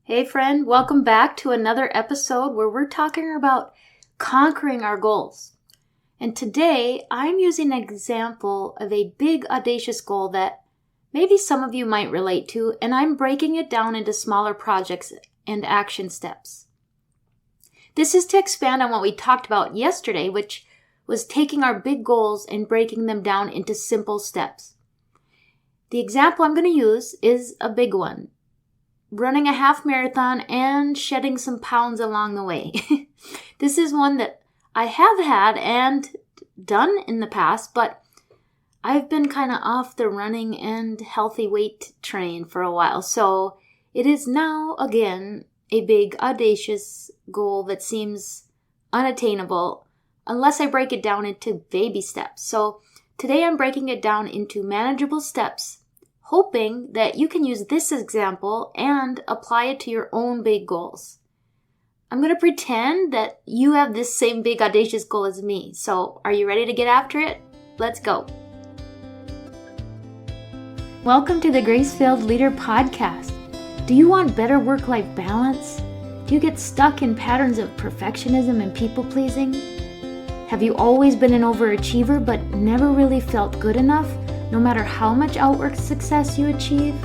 Hey friend, welcome back to another episode where we're talking about conquering our goals. And today I'm using an example of a big audacious goal that maybe some of you might relate to, and I'm breaking it down into smaller projects and action steps. This is to expand on what we talked about yesterday, which was taking our big goals and breaking them down into simple steps. The example I'm going to use is a big one. Running a half marathon and shedding some pounds along the way. This is one that I have had and done in the past, but I've been kind of off the running and healthy weight train for a while. So it is now, again, a big, audacious goal that seems unattainable unless I break it down into baby steps. So today I'm breaking it down into manageable steps, hoping that you can use this example and apply it to your own big goals. I'm going to pretend that you have this same big audacious goal as me. So are you ready to get after it? Let's go. Welcome to the Grace-Filled Leader Podcast. Do you want better work-life balance? Do you get stuck in patterns of perfectionism and people-pleasing? Have you always been an overachiever but never really felt good enough, no matter how much outward success you achieve?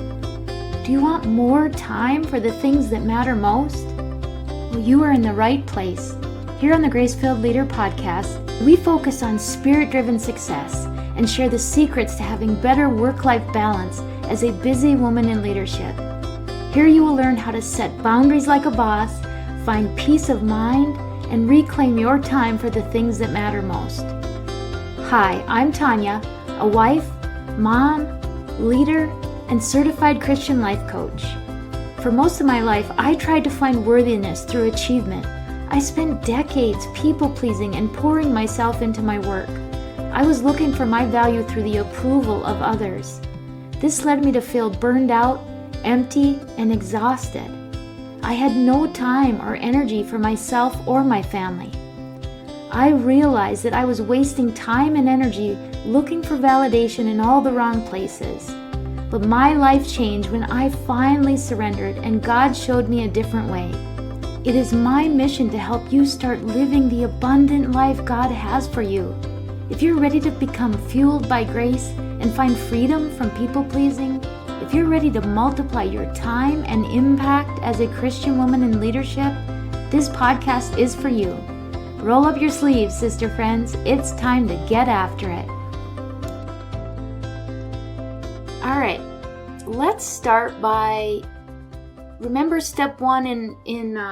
Do you want more time for the things that matter most? Well, you are in the right place. Here on the Grace-Filled Leader Podcast, we focus on spirit-driven success and share the secrets to having better work-life balance as a busy woman in leadership. Here you will learn how to set boundaries like a boss, find peace of mind, and reclaim your time for the things that matter most. Hi, I'm Tanya, a wife, mom, leader, and certified Christian life coach. For most of my life, I tried to find worthiness through achievement. I spent decades people-pleasing and pouring myself into my work. I was looking for my value through the approval of others. This led me to feel burned out, empty, and exhausted. I had no time or energy for myself or my family. I realized that I was wasting time and energy looking for validation in all the wrong places. But my life changed when I finally surrendered and God showed me a different way. It is my mission to help you start living the abundant life God has for you. If you're ready to become fueled by grace and find freedom from people-pleasing, if you're ready to multiply your time and impact as a Christian woman in leadership, this podcast is for you. Roll up your sleeves, sister friends. It's time to get after it. All right, let's start by, remember step one in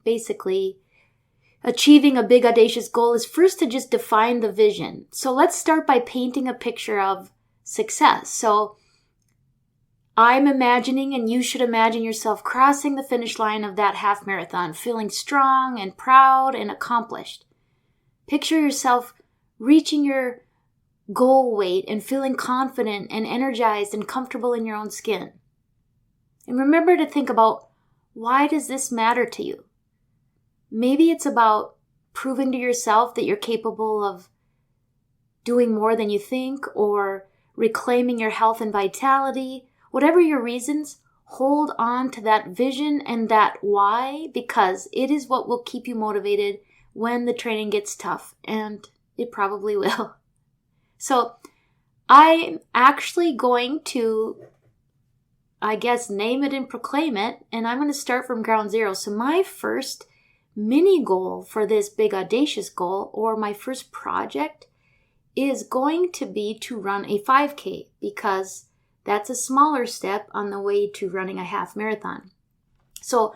basically achieving a big audacious goal is first to just define the vision. So let's start by painting a picture of success. So I'm imagining, and you should imagine yourself crossing the finish line of that half marathon, feeling strong and proud and accomplished. Picture yourself reaching your goal weight and feeling confident and energized and comfortable in your own skin. And remember to think about, why does this matter to you? Maybe it's about proving to yourself that you're capable of doing more than you think, or reclaiming your health and vitality. Whatever your reasons, hold on to that vision and that why, because it is what will keep you motivated when the training gets tough, and it probably will. So I'm actually going to, name it and proclaim it, and I'm going to start from ground zero. So my first mini goal for this big audacious goal, or my first project, is going to be to run a 5K, because that's a smaller step on the way to running a half marathon. So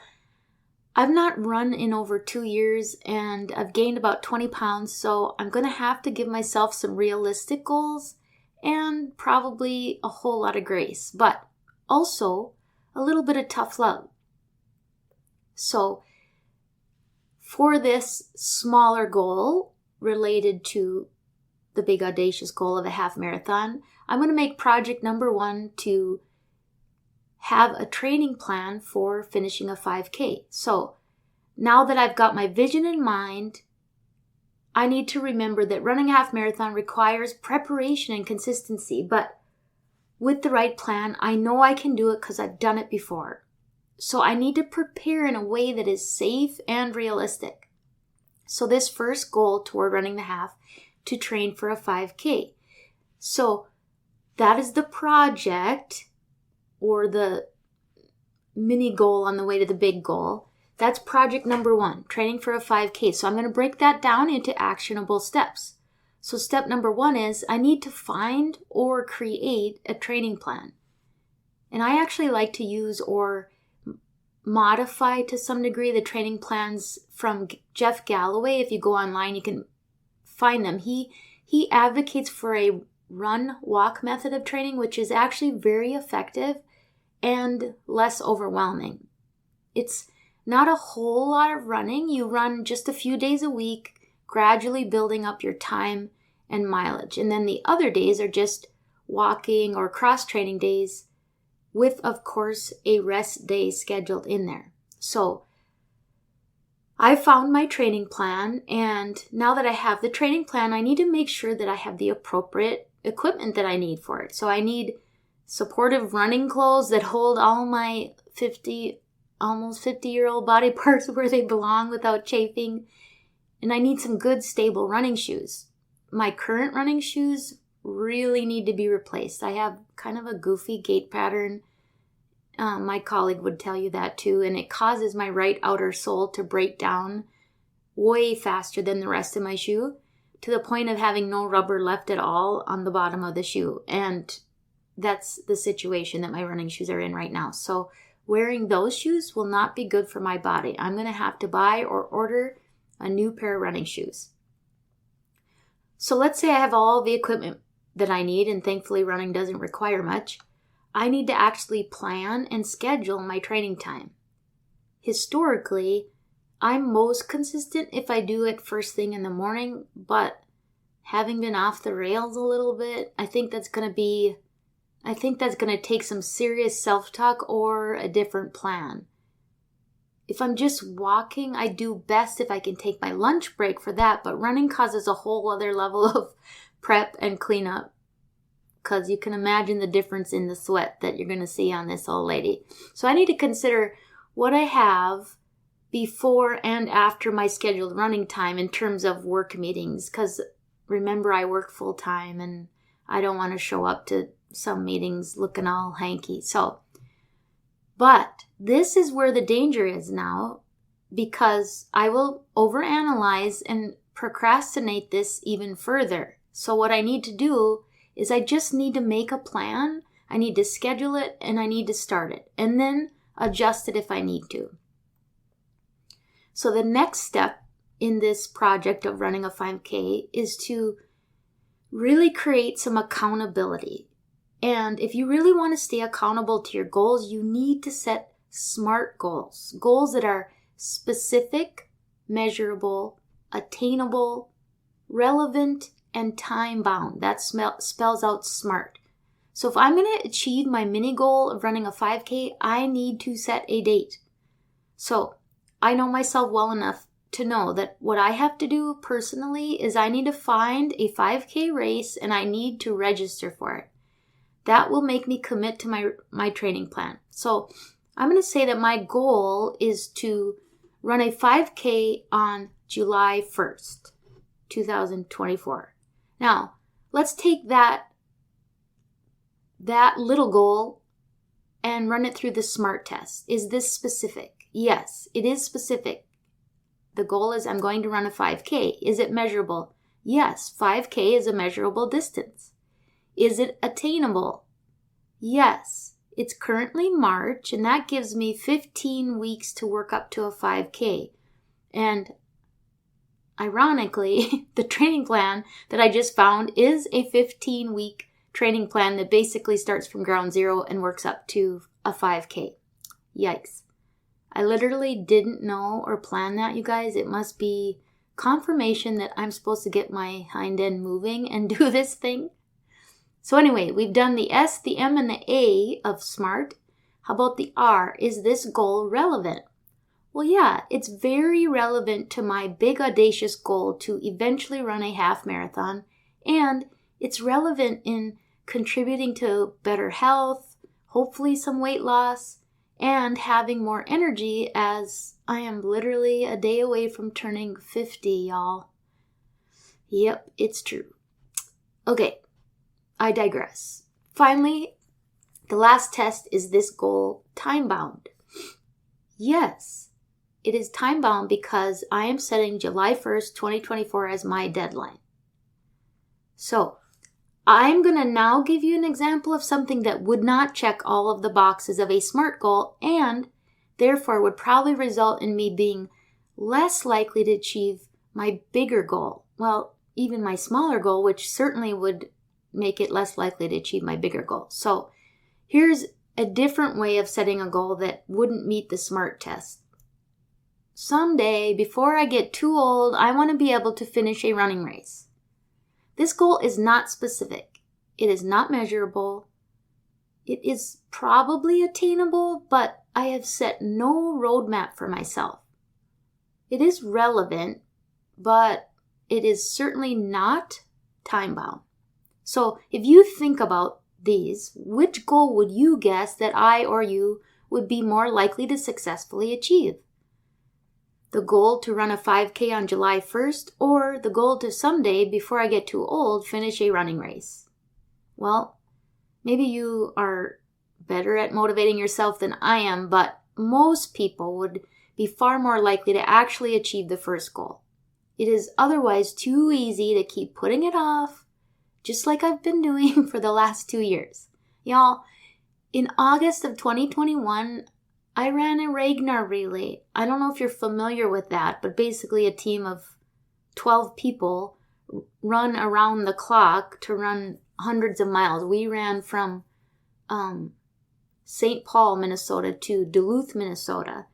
I've not run in over 2 years, and I've gained about 20 pounds, so I'm going to have to give myself some realistic goals and probably a whole lot of grace, but also a little bit of tough love. So for this smaller goal related to the big audacious goal of a half marathon, I'm going to make project number one to have a training plan for finishing a 5K. So now that I've got my vision in mind, I need to remember that running a half marathon requires preparation and consistency, but with the right plan, I know I can do it because I've done it before. So I need to prepare in a way that is safe and realistic. So this first goal toward running the half, to train for a 5K. So that is the project or the mini goal on the way to the big goal. That's project number 1, training for a 5K. So I'm going to break that down into actionable steps. So step number 1 is I need to find or create a training plan. And I actually like to use or modify to some degree the training plans from Jeff Galloway. If you go online, you can find them. He advocates for a run-walk method of training, which is actually very effective and less overwhelming. It's not a whole lot of running. You run just a few days a week, gradually building up your time and mileage. And then the other days are just walking or cross-training days with, of course, a rest day scheduled in there. So I found my training plan, and now that I have the training plan, I need to make sure that I have the appropriate equipment that I need for it. So I need supportive running clothes that hold all my almost 50-year-old body parts where they belong without chafing. And I need some good, stable running shoes. My current running shoes really need to be replaced. I have kind of a goofy gait pattern. My colleague would tell you that too. And it causes my right outer sole to break down way faster than the rest of my shoe, to the point of having no rubber left at all on the bottom of the shoe. And that's the situation that my running shoes are in right now. So wearing those shoes will not be good for my body. I'm going to have to buy or order a new pair of running shoes. So let's say I have all the equipment that I need, and thankfully running doesn't require much. I need to actually plan and schedule my training time. Historically, I'm most consistent if I do it first thing in the morning, but having been off the rails a little bit, I think that's going to take some serious self-talk or a different plan. If I'm just walking, I do best if I can take my lunch break for that, but running causes a whole other level of prep and cleanup, because you can imagine the difference in the sweat that you're going to see on this old lady. So I need to consider what I have before and after my scheduled running time in terms of work meetings, because remember, I work full time and I don't want to show up to some meetings looking all hanky. But this is where the danger is now, because I will overanalyze and procrastinate this even further. So what I need to do is I just need to make a plan. I need to schedule it and I need to start it and then adjust it if I need to. So the next step in this project of running a 5K is to really create some accountability. And if you really want to stay accountable to your goals, you need to set SMART goals. Goals that are specific, measurable, attainable, relevant, and time-bound. That spells out SMART. So if I'm going to achieve my mini goal of running a 5K, I need to set a date. So I know myself well enough to know that what I have to do personally is I need to find a 5K race and I need to register for it. That will make me commit to my training plan. So I'm going to say that my goal is to run a 5K on July 1st, 2024. Now, let's take that little goal and run it through the SMART test. Is this specific? Yes, it is specific. The goal is I'm going to run a 5K. Is it measurable? Yes, 5K is a measurable distance. Is it attainable? Yes. It's currently March, and that gives me 15 weeks to work up to a 5K. And ironically, the training plan that I just found is a 15-week training plan that basically starts from ground zero and works up to a 5K. Yikes. I literally didn't know or plan that, you guys. It must be confirmation that I'm supposed to get my hind end moving and do this thing. So anyway, we've done the S, the M, and the A of SMART. How about the R? Is this goal relevant? Well, yeah, it's very relevant to my big audacious goal to eventually run a half marathon, and it's relevant in contributing to better health, hopefully some weight loss, and having more energy, as I am literally a day away from turning 50, y'all. Yep, it's true. Okay, I digress. Finally, the last test is this goal time-bound? Yes, it is time-bound because I am setting July 1st, 2024 as my deadline. So, I'm going to now give you an example of something that would not check all of the boxes of a SMART goal and therefore would probably result in me being less likely to achieve my bigger goal. Well, even my smaller goal, which certainly would make it less likely to achieve my bigger goal. So here's a different way of setting a goal that wouldn't meet the SMART test. Someday, before I get too old, I want to be able to finish a running race. This goal is not specific. It is not measurable. It is probably attainable, but I have set no roadmap for myself. It is relevant, but it is certainly not time-bound. So if you think about these, which goal would you guess that I or you would be more likely to successfully achieve? The goal to run a 5K on July 1st, or the goal to someday, before I get too old, finish a running race? Well, maybe you are better at motivating yourself than I am, but most people would be far more likely to actually achieve the first goal. It is otherwise too easy to keep putting it off, just like I've been doing for the last 2 years. Y'all, in August of 2021, I ran a Ragnar relay. I don't know if you're familiar with that, but basically a team of 12 people run around the clock to run hundreds of miles. We ran from St. Paul, Minnesota to Duluth, Minnesota.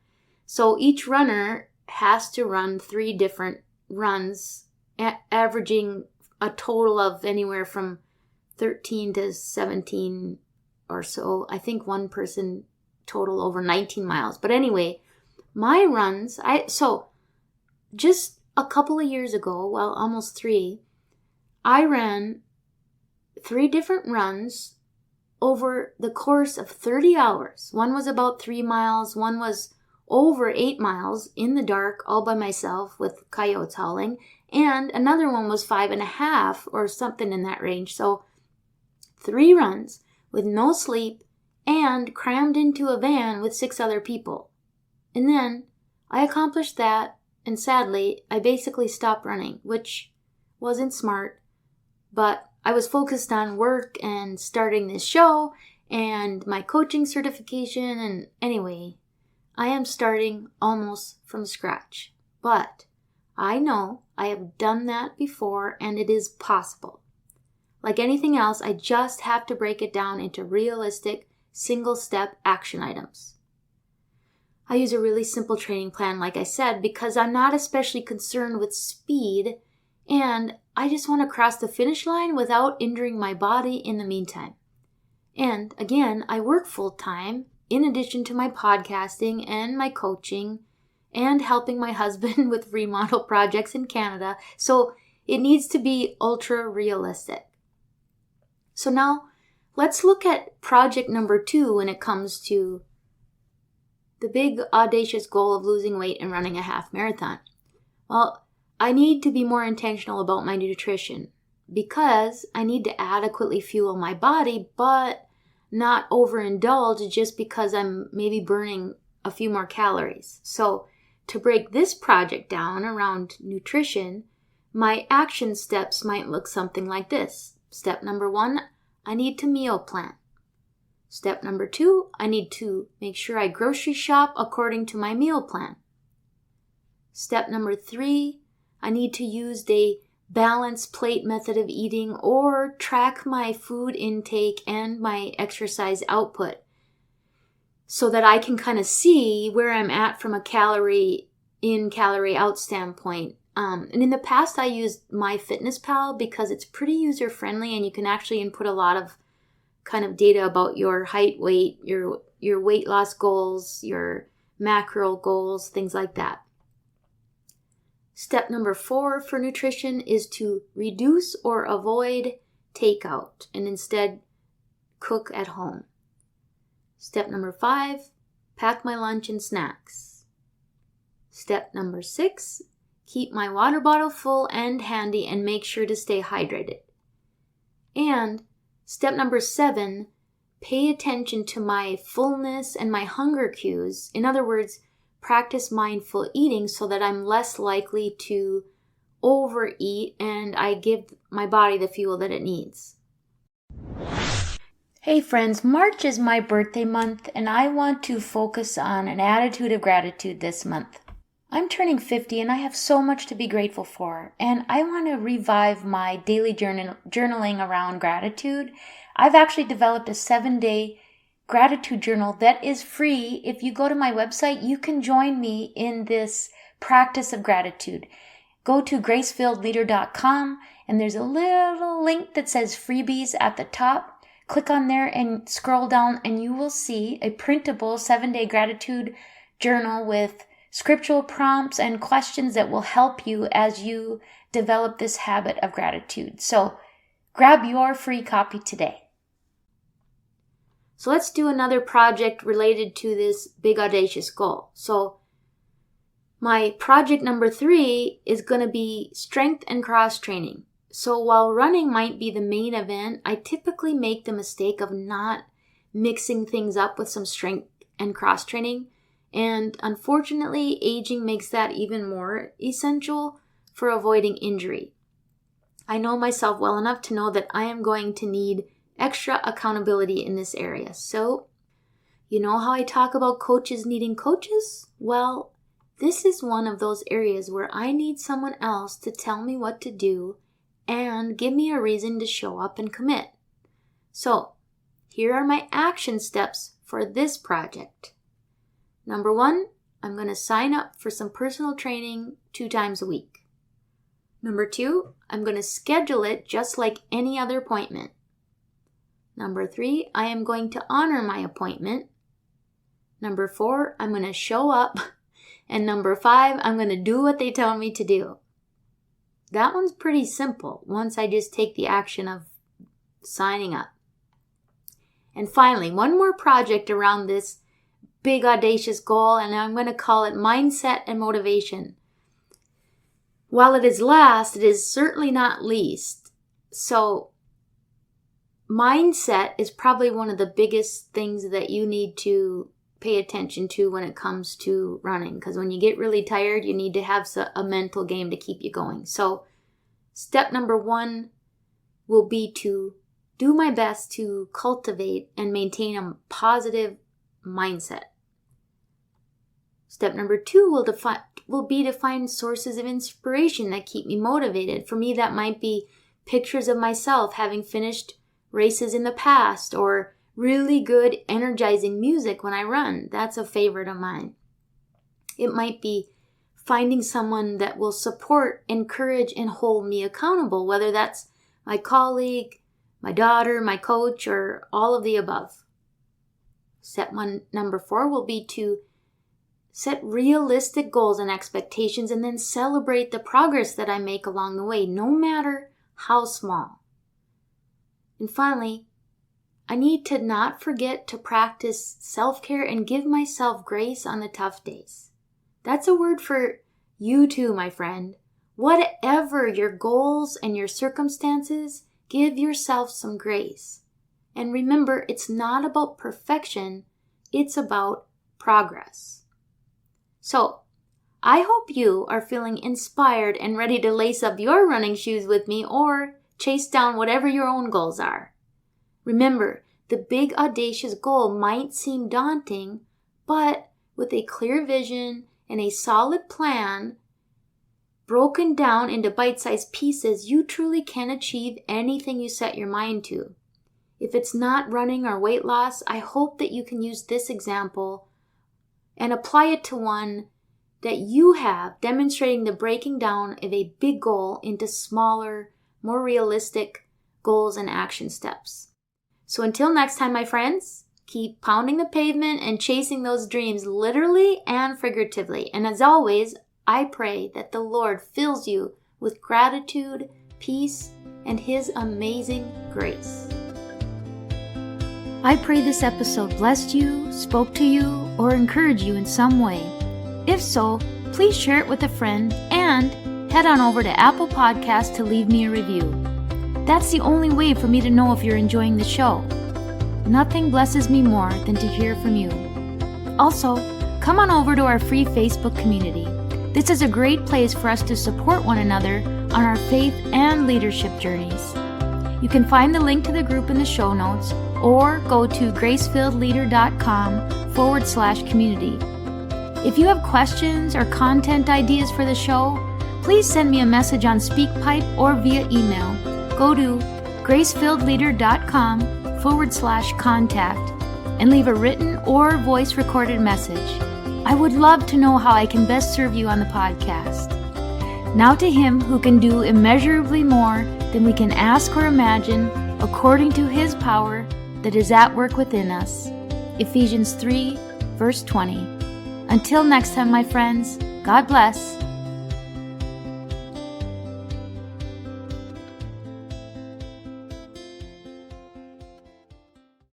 So each runner has to run 3 different runs, averaging a total of anywhere from 13 to 17 or so. I think one person total over 19 miles. But anyway, my runs, so just a couple of years ago, well, almost 3, I ran 3 different runs over the course of 30 hours. One was about 3 miles. One was over 8 miles in the dark, all by myself with coyotes howling. And another one was 5.5 or something in that range. So 3 runs with no sleep and crammed into a van with 6 other people. And then I accomplished that, and sadly, I basically stopped running, which wasn't smart, but I was focused on work and starting this show and my coaching certification, and anyway, I am starting almost from scratch. But I know I have done that before, and it is possible. Like anything else, I just have to break it down into realistic, single-step action items. I use a really simple training plan, like I said, because I'm not especially concerned with speed, and I just want to cross the finish line without injuring my body in the meantime. And again, I work full-time in addition to my podcasting and my coaching and helping my husband with remodel projects in Canada, so it needs to be ultra-realistic. So now, let's look at project number 2 when it comes to the big audacious goal of losing weight and running a half marathon. Well, I need to be more intentional about my nutrition because I need to adequately fuel my body, but not overindulge just because I'm maybe burning a few more calories. So to break this project down around nutrition, my action steps might look something like this. Step number 1, I need to meal plan. Step number 2, I need to make sure I grocery shop according to my meal plan. Step number 3, I need to use the balanced plate method of eating or track my food intake and my exercise output so that I can kind of see where I'm at from a calorie in, calorie out standpoint. And in the past, I used MyFitnessPal because it's pretty user-friendly and you can actually input a lot of kind of data about your height, weight, your weight loss goals, your macro goals, things like that. Step number 4 for nutrition is to reduce or avoid takeout and instead cook at home. Step number 5, pack my lunch and snacks. Step number 6, keep my water bottle full and handy and make sure to stay hydrated. And step number 7, pay attention to my fullness and my hunger cues. In other words, practice mindful eating so that I'm less likely to overeat and I give my body the fuel that it needs. Hey friends, March is my birthday month and I want to focus on an attitude of gratitude this month. I'm turning 50 and I have so much to be grateful for, and I want to revive my daily journaling around gratitude. I've actually developed a 7-day gratitude journal that is free. If you go to my website, you can join me in this practice of gratitude. Go to gracefilledleader.com and there's a little link that says freebies at the top. Click on there and scroll down and you will see a printable 7-day gratitude journal with scriptural prompts and questions that will help you as you develop this habit of gratitude. So grab your free copy today. So let's do another project related to this big audacious goal. So my project number 3 is going to be strength and cross training. So while running might be the main event, I typically make the mistake of not mixing things up with some strength and cross training. And unfortunately, aging makes that even more essential for avoiding injury. I know myself well enough to know that I am going to need extra accountability in this area. So, you know how I talk about coaches needing coaches? Well, this is one of those areas where I need someone else to tell me what to do and give me a reason to show up and commit. So, here are my action steps for this project. Number 1, I'm going to sign up for some personal training 2 times a week. Number 2, I'm going to schedule it just like any other appointment. Number 3, I am going to honor my appointment. Number 4, I'm going to show up. And number 5, I'm going to do what they tell me to do. That one's pretty simple once I just take the action of signing up. And finally, one more project around this big audacious goal, and I'm going to call it mindset and motivation. While it is last, it is certainly not least. So mindset is probably one of the biggest things that you need to pay attention to when it comes to running, because when you get really tired, you need to have a mental game to keep you going. So step number 1 will be to do my best to cultivate and maintain a positive mindset. Step number 2 will be to find sources of inspiration that keep me motivated. For me, that might be pictures of myself having finished races in the past, or really good energizing music when I run. That's a favorite of mine. It might be finding someone that will support, encourage, and hold me accountable, whether that's my colleague, my daughter, my coach, or all of the above. Step number 4 will be to set realistic goals and expectations and then celebrate the progress that I make along the way, no matter how small. And finally, I need to not forget to practice self-care and give myself grace on the tough days. That's a word for you too, my friend. Whatever your goals and your circumstances, give yourself some grace. And remember, it's not about perfection, it's about progress. So, I hope you are feeling inspired and ready to lace up your running shoes with me or chase down whatever your own goals are. Remember, the big audacious goal might seem daunting, but with a clear vision and a solid plan, broken down into bite-sized pieces, you truly can achieve anything you set your mind to. If it's not running or weight loss, I hope that you can use this example and apply it to one that you have, demonstrating the breaking down of a big goal into smaller, more realistic goals and action steps. So until next time, my friends, keep pounding the pavement and chasing those dreams literally and figuratively. And as always, I pray that the Lord fills you with gratitude, peace, and His amazing grace. I pray this episode blessed you, spoke to you, or encouraged you in some way. If so, please share it with a friend and head on over to Apple Podcasts to leave me a review. That's the only way for me to know if you're enjoying the show. Nothing blesses me more than to hear from you. Also, come on over to our free Facebook community. This is a great place for us to support one another on our faith and leadership journeys. You can find the link to the group in the show notes or go to gracefilledleader.com/community. If you have questions or content ideas for the show, please send me a message on SpeakPipe or via email. Go to gracefilledleader.com/contact and leave a written or voice recorded message. I would love to know how I can best serve you on the podcast. Now to Him who can do immeasurably more than we can ask or imagine, according to His power that is at work within us. Ephesians 3, verse 20. Until next time, my friends, God bless.